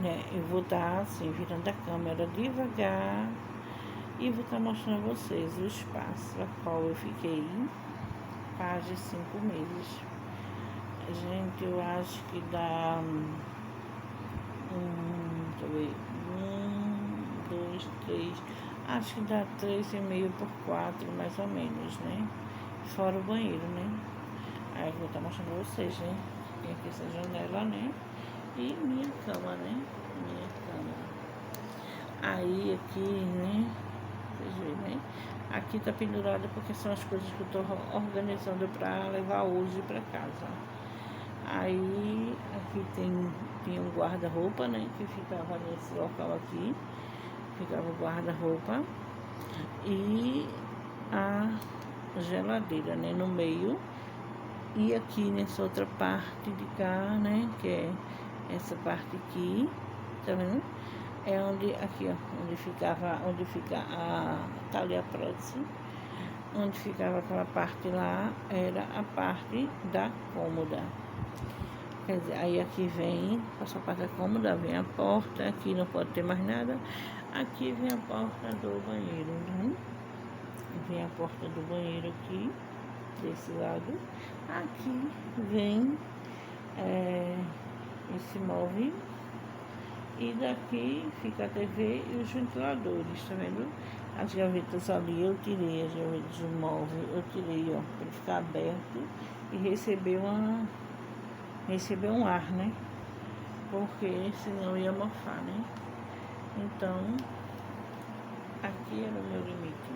né? Eu vou estar assim, virando a câmera devagar e vou estar mostrando a vocês o espaço a qual eu fiquei quase 5 meses. Gente, eu acho que dá deixa eu ver, 2, 3, acho que dá 3,5 por 4, mais ou menos, né? Fora o banheiro, né? Aí eu vou estar mostrando pra vocês, né? Tem aqui essa janela, né? E minha cama, né? Minha cama. Aí aqui, né? Vocês veem, né? Aqui tá pendurada porque são as coisas que eu tô organizando pra levar hoje pra casa. Aí aqui tinha um guarda-roupa, né? Que ficava nesse local aqui. Ficava o guarda-roupa. E a geladeira, né? No meio. E aqui nessa outra parte de cá, né? Que é essa parte aqui. Tá vendo? É onde, aqui ó, onde fica a talha prótese, onde ficava aquela parte lá, era a parte da cômoda. Quer dizer, aí aqui vem, essa parte da cômoda, vem a porta, aqui não pode ter mais nada, aqui vem a porta do banheiro, né? Vem a porta do banheiro aqui, desse lado, aqui vem esse móvel. E daqui fica a TV e os ventiladores, tá vendo? As gavetas ali eu tirei, as gavetas do móvel eu tirei, ó, para ficar aberto e receber um ar, né? Porque senão ia mofar, né? Então, aqui era o meu limite.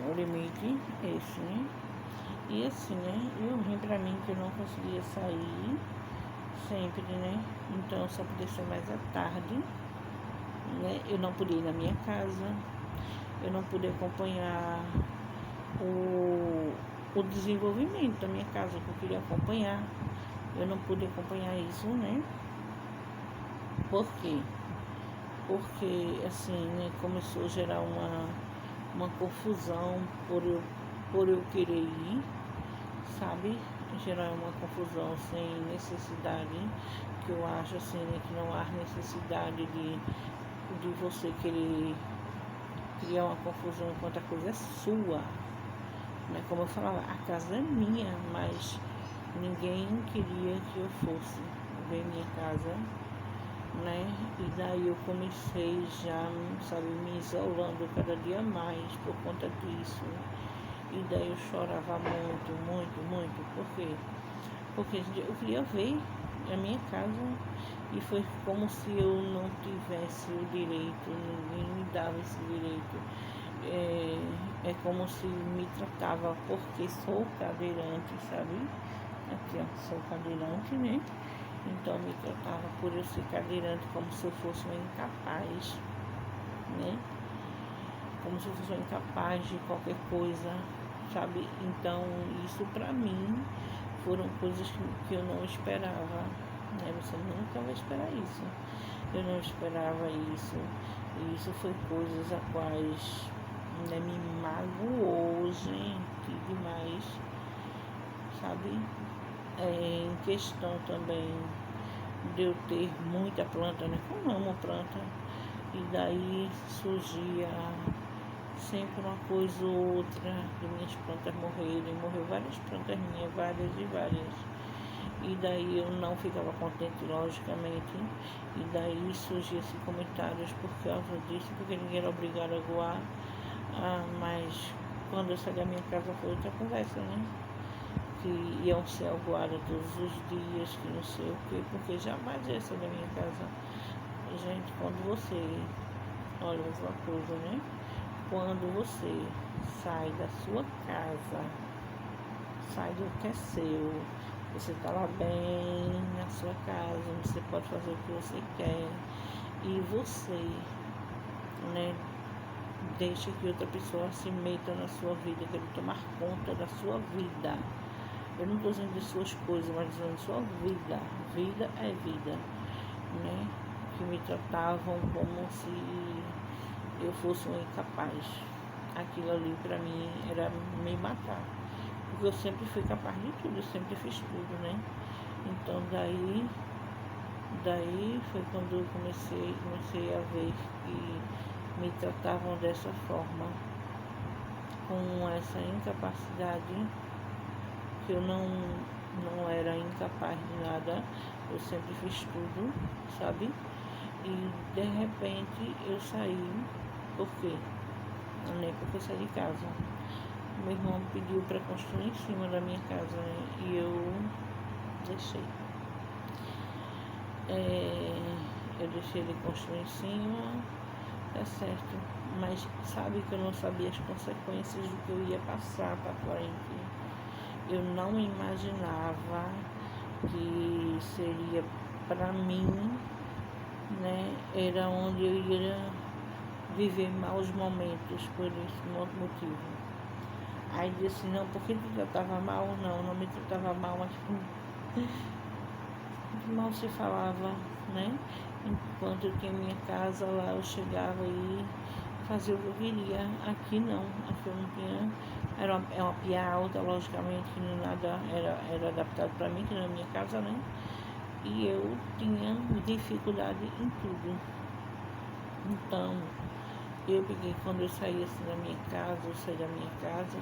O limite é esse, né? E assim, né? Eu vim pra mim que eu não conseguia sair sempre, né? Então só podia ser mais à tarde, né? Eu não podia ir na minha casa, eu não pude acompanhar o desenvolvimento da minha casa que eu queria acompanhar. Eu não pude acompanhar isso, né? Por quê? Porque assim, né, começou a gerar uma confusão por eu querer ir, sabe? Gerar uma confusão sem necessidade, que eu acho assim, né, que não há necessidade de você querer criar uma confusão enquanto a coisa é sua, né? Como eu falava, a casa é minha, mas ninguém queria que eu fosse ver minha casa, né? E daí eu comecei já, sabe, me isolando cada dia mais por conta disso. E daí eu chorava muito, muito, muito. Por quê? Porque eu queria ver a minha casa e foi como se eu não tivesse o direito, ninguém me dava esse direito. É como se me tratava, porque sou cadeirante, sabe? Aqui ó, sou cadeirante, né? Então me tratava por eu ser cadeirante como se eu fosse uma incapaz, né? Como se eu fosse uma incapaz de qualquer coisa, sabe? Então isso pra mim foram coisas que eu não esperava, né? Você nunca vai esperar isso. Eu não esperava isso. E isso foi coisas a quais, né, me magoou, gente, demais, sabe? Em questão também de eu ter muita planta, né? Eu amo planta. E daí surgia sempre uma coisa ou outra de minhas plantas morrerem. Morreu várias plantas minhas, várias e várias. E daí eu não ficava contente, logicamente. E daí surgiam esses comentários por causa disso, porque ninguém era obrigado a voar. Mas quando eu saí da minha casa foi outra conversa, né? Que iam ser aguadas todos os dias, que não sei o quê, porque jamais ia sair da minha casa. Gente, quando você, olha uma coisa, né? Quando você sai da sua casa, sai do que é seu, você está lá bem na sua casa, você pode fazer o que você quer e você, né, deixa que outra pessoa se meta na sua vida, querer tomar conta da sua vida. Eu não estou dizendo de suas coisas, mas dizendo de sua vida. Vida é vida, né? Que me tratavam como se eu fosse um incapaz. Aquilo ali para mim era me matar. Porque eu sempre fui capaz de tudo, eu sempre fiz tudo, né? Então daí Daí foi quando eu comecei a ver que me tratavam dessa forma, com essa incapacidade, que eu não era incapaz de nada, eu sempre fiz tudo, sabe? E de repente eu saí, por quê? Nem porque eu saí de casa. Meu irmão pediu para construir em cima da minha casa, né? E eu deixei. Eu deixei ele construir em cima, tá certo. Mas sabe que eu não sabia as consequências do que eu ia passar para frente. Eu não imaginava que seria para mim, né? Era onde eu ia viver maus momentos por esse motivo. Aí disse, não, porque tu tratava mal? Não me tratava mal, mas mal se falava, né? Enquanto eu tinha minha casa lá, eu chegava e fazia o que eu queria. Aqui não, aqui eu não tinha. É uma pia alta, logicamente, que não nada era adaptado para mim, que não era minha casa, né? E eu tinha dificuldade em tudo. Então, eu peguei, quando eu saí assim da minha casa, eu saí da minha casa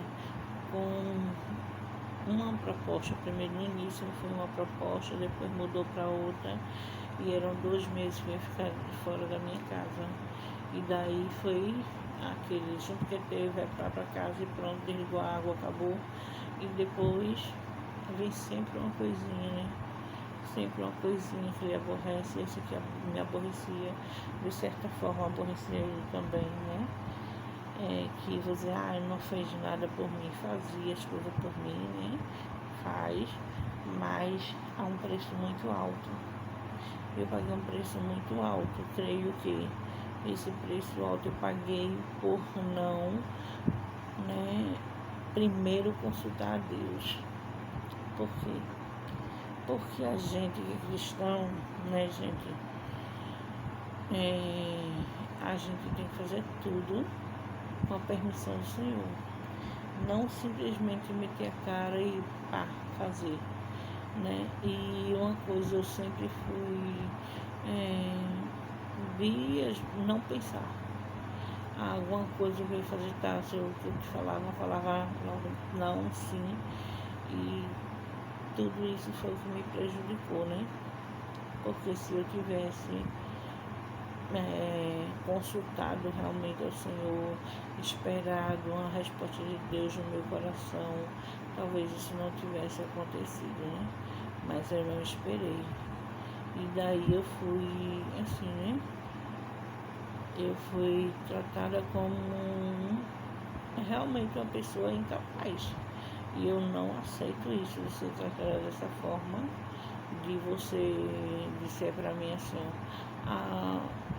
com uma proposta. Primeiro no início foi uma proposta, depois mudou para outra, e eram 2 meses que eu ia ficar fora da minha casa. E daí foi aquele junto que teve, vai para casa e pronto, desligou a água, acabou. E depois vem sempre uma coisinha, né? Sempre uma coisinha que ele aborrece, esse que me aborrecia, de certa forma aborrecia ele também, né? Que você, não fez nada por mim, fazia as coisas por mim, né? Faz, mas a um preço muito alto. Eu paguei um preço muito alto, creio que esse preço alto eu paguei por não, né, primeiro consultar a Deus. Por quê? Porque a gente que é cristão, né, gente, a gente tem que fazer tudo com a permissão do Senhor. Não simplesmente meter a cara e fazer, né? E uma coisa eu sempre fui não pensar. Alguma coisa que eu ia fazer, tá? Se eu te falava não, sim. E tudo isso foi o que me prejudicou, né? Porque se eu tivesse consultado realmente ao Senhor, esperado uma resposta de Deus no meu coração, talvez isso não tivesse acontecido, né? Mas eu não esperei. E daí eu fui assim, né? Eu fui tratada como realmente uma pessoa incapaz. E eu não aceito isso, de ser tratada dessa forma, de você dizer para mim assim,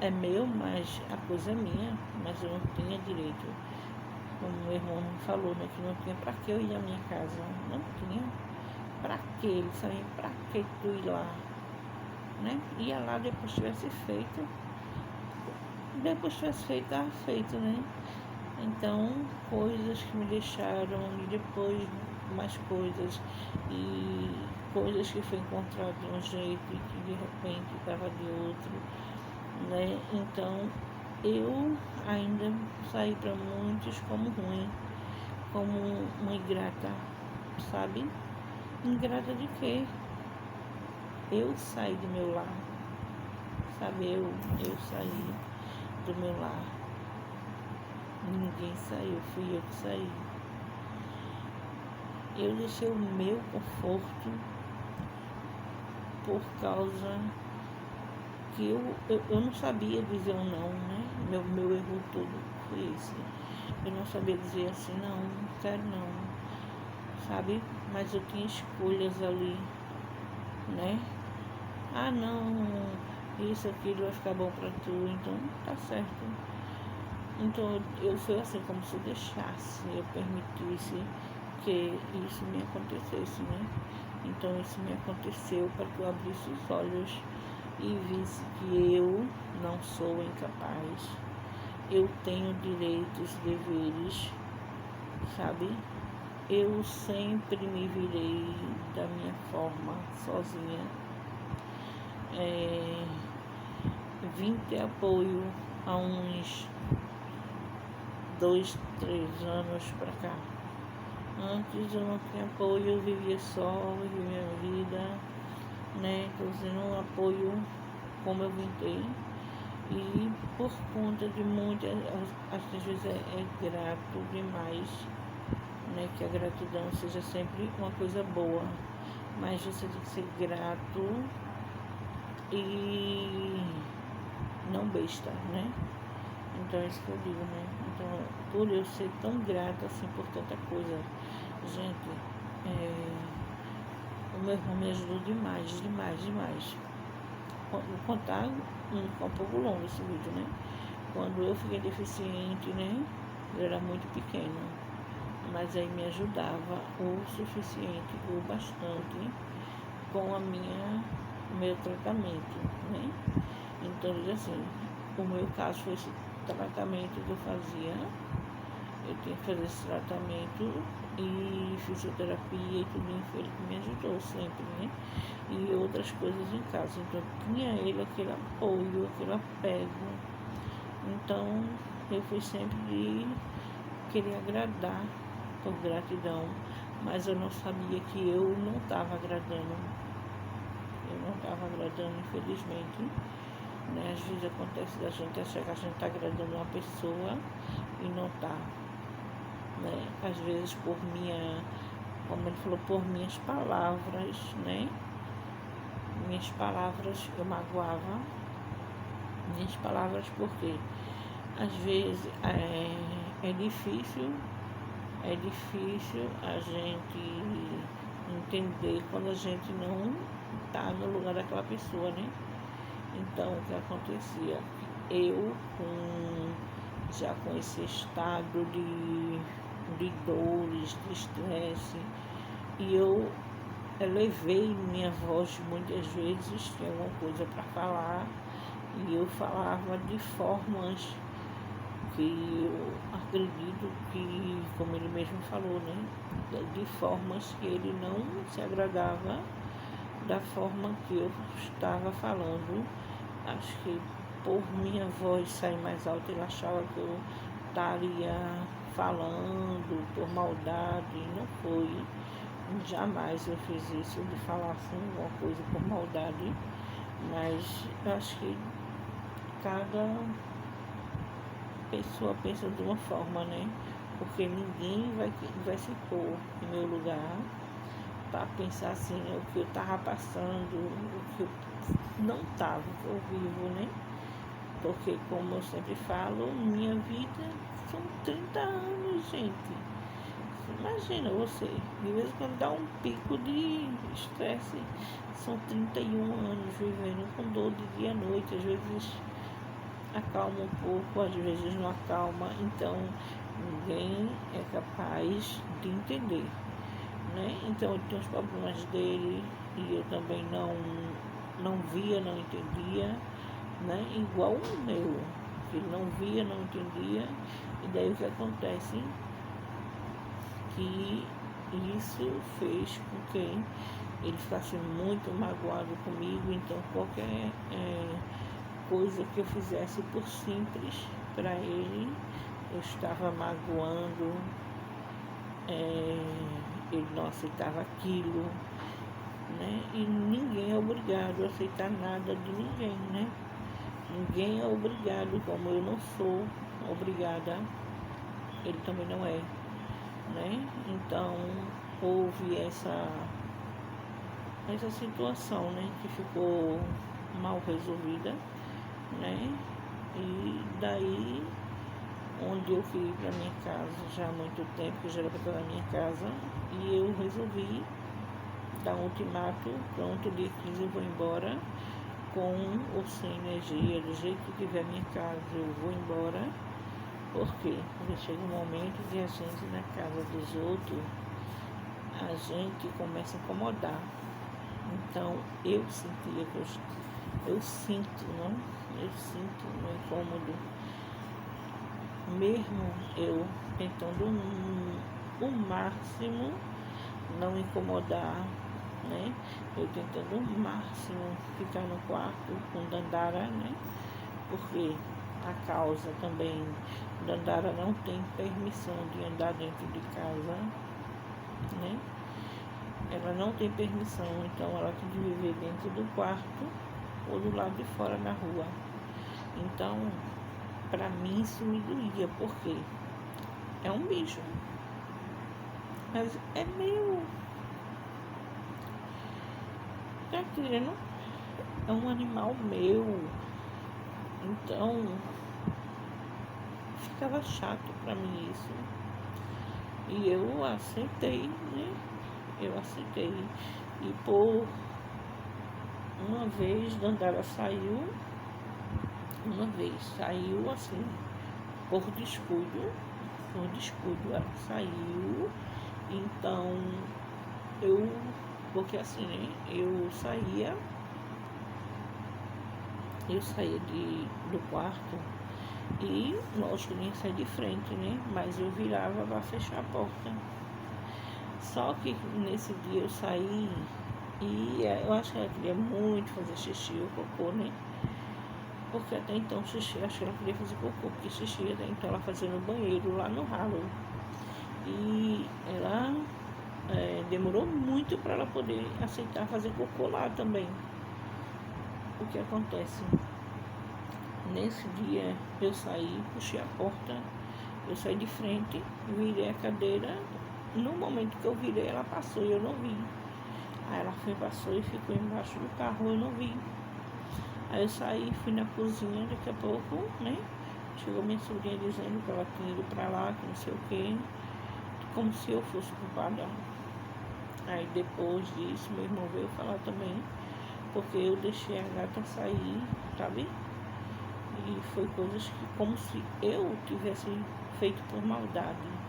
é meu, mas a coisa é minha, mas eu não tinha direito. Como meu irmão falou, né, que não tinha para que eu ir à minha casa. Não tinha. Para que? Ele sabia para que tu ir lá, né? Ia lá depois tivesse feito. Depois tivesse feito, estava feito, né? Então, coisas que me deixaram, e depois mais coisas, e coisas que foi encontrado de um jeito e que de repente estava de outro, né? Então, eu ainda saí para muitos como ruim, como uma ingrata, sabe? Ingrata de quê? Eu saí do meu lar, sabe? Eu saí do meu lar. Ninguém saiu, fui eu que saí. Eu deixei o meu conforto por causa que eu não sabia dizer um não, né? Meu erro todo foi esse. Eu não sabia dizer assim, não quero não, sabe? Mas eu tinha escolhas ali, né? Não, isso, aquilo vai ficar bom pra tu, então tá certo. Então eu fui assim, como se eu deixasse, eu permitisse que isso me acontecesse, né? Então isso me aconteceu para que eu abrisse os olhos e visse que eu não sou incapaz. Eu tenho direitos e deveres, sabe? Eu sempre me virei da minha forma, sozinha. vim ter apoio há uns 2, 3 anos pra cá. Antes eu não tinha apoio, eu vivia só, vivia minha vida, né? Tô sendo um apoio como eu vim ter. E por conta de muitas, às vezes é grato demais, né? Que a gratidão seja sempre uma coisa boa. Mas você tem que ser grato e não besta, né? Então é isso que eu digo, né? Então, por eu ser tão grata assim por tanta coisa, gente, o meu irmão me ajudou demais, demais, demais. Vou contar um pouco longo esse vídeo, né? Quando eu fiquei deficiente, né? Eu era muito pequena, mas aí me ajudava o suficiente, o bastante, com o meu tratamento, né? Então, assim, o meu caso foi esse tratamento que eu fazia. Eu tinha que fazer esse tratamento e fisioterapia e tudo, foi ele que me ajudou sempre, né? E outras coisas em casa. Então, tinha ele aquele apoio, aquele apego. Então, eu fui sempre de querer agradar por gratidão, mas eu não sabia que eu não estava agradando. Eu não estava agradando, infelizmente. Né? Às vezes acontece da gente achar que a gente está agradando uma pessoa e não está. Né? Às vezes como ele falou, por minhas palavras, né? Minhas palavras eu magoava. Minhas palavras porque às vezes é difícil a gente entender quando a gente não está no lugar daquela pessoa, né? Então, o que acontecia? Eu, já com esse estado de dores, de estresse, e eu elevei minha voz muitas vezes, tinha alguma coisa para falar, e eu falava de formas que eu acredito que, como ele mesmo falou, né? De formas que ele não se agradava da forma que eu estava falando. Acho que por minha voz sair mais alta, ele achava que eu estaria falando por maldade. Não foi. Jamais eu fiz isso de falar assim, alguma coisa por maldade. Mas eu acho que cada pessoa pensa de uma forma, né? Porque ninguém vai se pôr em meu lugar para pensar assim, o que eu estava passando, o que eu não estava, que eu vivo, né? Porque, como eu sempre falo, minha vida são 30 anos, gente. Imagina você, de vez em quando dá um pico de estresse, são 31 anos vivendo com dor de dia à noite, às vezes acalma um pouco, às vezes não acalma, então ninguém é capaz de entender, né? Então ele tem os problemas dele e eu também não via, não entendia, né? Igual o meu, que ele não via, não entendia, e daí o que acontece? Que isso fez com que ele ficasse muito magoado comigo, então qualquer coisa que eu fizesse por simples para ele, eu estava magoando, ele não aceitava aquilo, né? E ninguém é obrigado a aceitar nada de ninguém, né? Ninguém é obrigado, como eu não sou obrigada, ele também não é, né? Então houve essa situação, né, que ficou mal resolvida, né? E daí, onde eu fui para minha casa já há muito tempo, que já era para estar na minha casa, e eu resolvi dar um ultimato, pronto, dia 15 eu vou embora, com ou sem energia, do jeito que tiver minha casa, eu vou embora. Por quê? Porque chega um momento que a gente, na casa dos outros, a gente começa a incomodar. Então, eu sentia que eu sinto, não? Eu sinto um incômodo. Mesmo eu tentando o máximo não incomodar, né? Eu tentando ao máximo ficar no quarto com Dandara, né? Porque a causa também, Dandara não tem permissão de andar dentro de casa, né? Ela não tem permissão, então ela tem que viver dentro do quarto ou do lado de fora na rua. Então, para mim isso me doía, porque é um bicho, mas é meu. Tá entendendo? É um animal meu. Então, ficava chato para mim isso. E eu aceitei, né? Eu aceitei. E por uma vez, Dandara saiu, assim, por descuido ela saiu. Então, porque assim, né? Eu saía do quarto e, lógico, nem sair de frente, né? Mas eu virava para fechar a porta. Só que nesse dia eu saí e eu acho que ela queria muito fazer xixi ou cocô, né? Porque até então xixi, acho que ela queria fazer cocô, porque xixi até então ela fazia no banheiro, lá no ralo. E ela demorou muito para ela poder aceitar fazer cocô lá também. O que acontece? Nesse dia eu saí, puxei a porta, eu saí de frente, virei a cadeira. No momento que eu virei, ela passou e eu não vi. Aí ela passou e ficou embaixo do carro, eu não vi. Aí eu saí, fui na cozinha, daqui a pouco, né? Chegou minha sobrinha dizendo que ela tinha ido pra lá, que não sei o quê, como se eu fosse culpada. Aí depois disso, meu irmão veio falar também, porque eu deixei a gata sair, sabe? E foi coisas que, como se eu tivesse feito por maldade.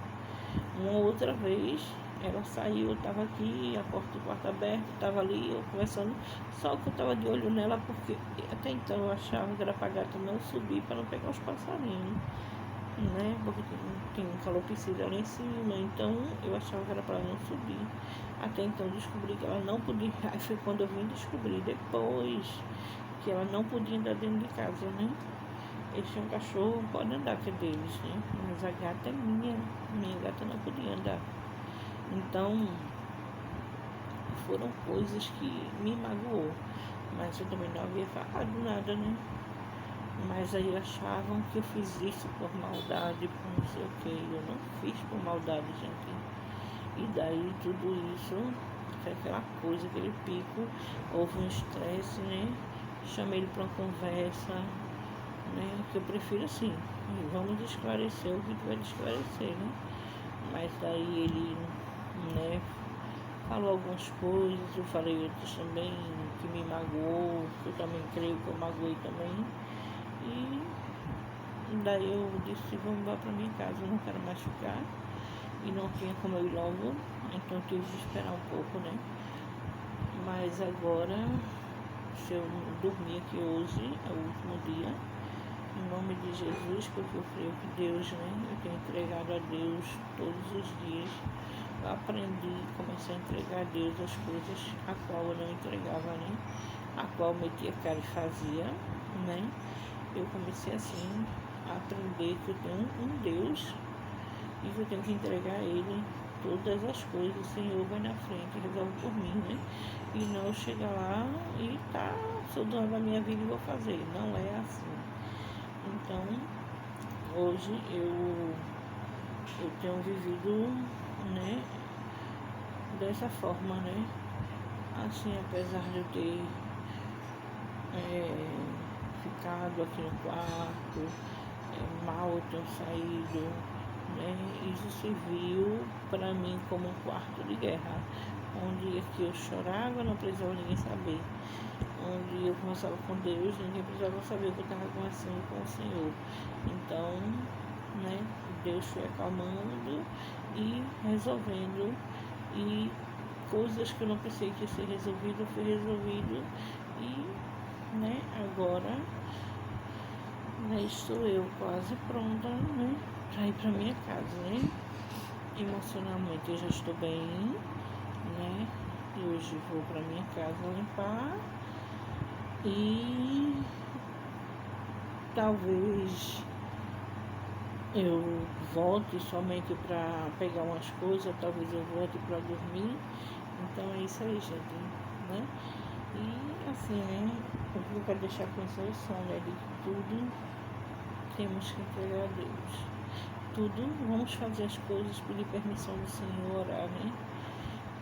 Uma outra vez, ela saiu, eu estava aqui, a porta do quarto aberta, estava ali, eu conversando, só que eu estava de olho nela, porque até então eu achava que era pra gata não subir para não pegar os passarinhos, né? Porque tem um calopsita lá em cima, então eu achava que era para ela não subir. Até então eu descobri que ela não podia, aí foi quando eu vim descobrir depois que ela não podia andar dentro de casa, né? Eles tinham um cachorro, pode andar, que é deles, né? Mas a gata é minha gata não podia andar. Então, foram coisas que me magoou. Mas eu também não havia falado nada, né? Mas aí achavam que eu fiz isso por maldade, por não sei o que. Eu não fiz por maldade, gente. E daí tudo isso, foi aquela coisa, aquele pico, houve um estresse, né? Chamei ele para uma conversa, né? Que eu prefiro assim, vamos esclarecer o que tiver de esclarecer, né? Mas daí ele, né, falou algumas coisas, eu falei outras também que me magoou, que eu também creio que eu magoei também. E daí eu disse, vamos lá para minha casa, eu não quero mais ficar. E não tinha como eu ir logo, então eu tive que esperar um pouco, né? Mas agora, se eu dormir aqui hoje, é o último dia, em nome de Jesus, porque eu creio que Deus, né? Eu tenho entregado a Deus todos os dias. Eu aprendi, comecei a entregar a Deus as coisas a qual eu não entregava, né? A qual metia cara e fazia, né? Eu comecei assim a aprender que eu tenho um Deus e que eu tenho que entregar a Ele todas as coisas. O Senhor vai na frente, resolve por mim, né? E não chegar lá e sou dona da minha vida e vou fazer. Não é assim. Então, hoje eu tenho vivido, né, dessa forma, né? Assim, apesar de eu ter ficado aqui no quarto, mal eu tenho saído, né? Isso serviu para mim como um quarto de guerra, onde aqui eu chorava, não precisava ninguém saber. Onde eu conversava com Deus, ninguém precisava saber o que eu estava conversando com o Senhor. Então, né, Deus foi acalmando e resolvendo, e coisas que eu não pensei que ia ser resolvido, foi resolvido. E, né, agora, né, estou eu quase pronta, né, para ir para minha casa, né. Emocionalmente eu já estou bem, né, Hoje vou para minha casa limpar e talvez eu volte somente para pegar umas coisas, talvez eu volte para dormir. Então é isso aí, gente, né? E assim, né? O que eu quero deixar com essa lição, né? De que tudo temos que entregar a Deus. Tudo, vamos fazer as coisas, pedir permissão do Senhor, orar, né?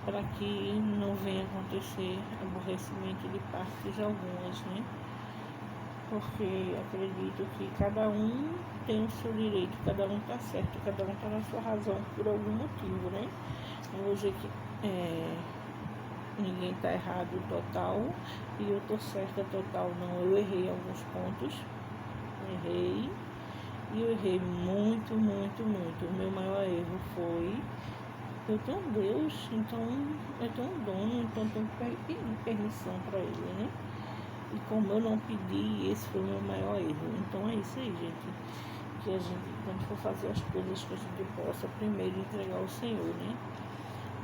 Para que não venha acontecer aborrecimento de partes algumas, né? Porque acredito que cada um tem o seu direito, cada um está certo, cada um está na sua razão por algum motivo, né? Não vou dizer que ninguém está errado total e eu estou certa total, não. Eu errei alguns pontos, errei, e eu errei muito, muito, muito. O meu maior erro foi: eu tenho Deus, então eu tenho um dono, então eu tenho que pedir permissão para ele, né? E como eu não pedi, esse foi o meu maior erro. Então é isso aí, gente. Que a gente, quando for fazer as coisas, que a gente possa primeiro entregar ao Senhor, né?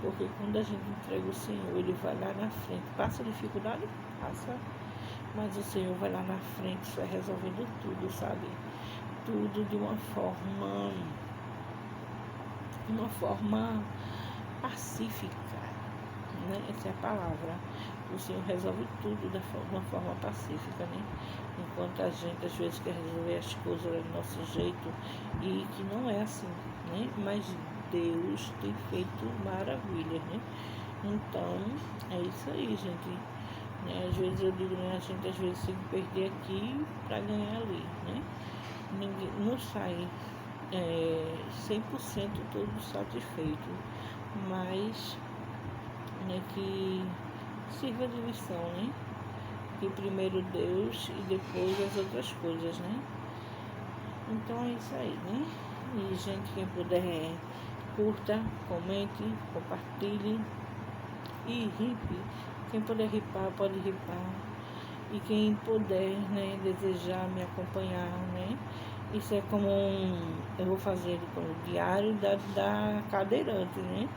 Porque quando a gente entrega o Senhor, Ele vai lá na frente. Passa dificuldade? Passa. Mas o Senhor vai lá na frente, vai resolvendo tudo, sabe? Tudo de uma forma pacífica, né? Essa é a palavra. O Senhor resolve tudo de uma forma pacífica, né? Enquanto a gente às vezes quer resolver as coisas do nosso jeito, e que não é assim, né? Mas Deus tem feito maravilhas, né? Então, é isso aí, gente. Né? Às vezes eu digo, né? A gente às vezes tem que perder aqui para ganhar ali, né? Ninguém não sai 100% todo satisfeito, mas, né, que sirva de lição, né? Que primeiro Deus e depois as outras coisas, né? Então é isso aí, né? E gente, quem puder, curta, comente, compartilhe e ripe. Quem puder ripar, pode ripar. E quem puder, né, desejar me acompanhar, né? Isso é como eu vou fazer como diário da cadeirante, né?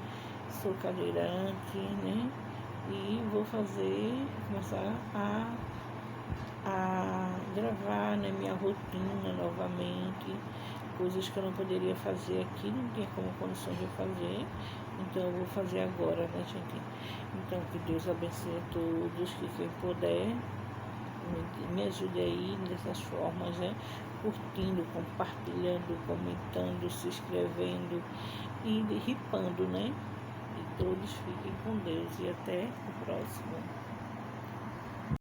Sou cadeirante, né? E vou começar a gravar, né, minha rotina novamente, coisas que eu não poderia fazer aqui, não tinha como condições de fazer, então eu vou fazer agora, né, gente? Então que Deus abençoe a todos, que quem puder me ajude aí dessas formas, né? Curtindo, compartilhando, comentando, se inscrevendo e ripando, né? E todos fiquem com Deus e até o próximo.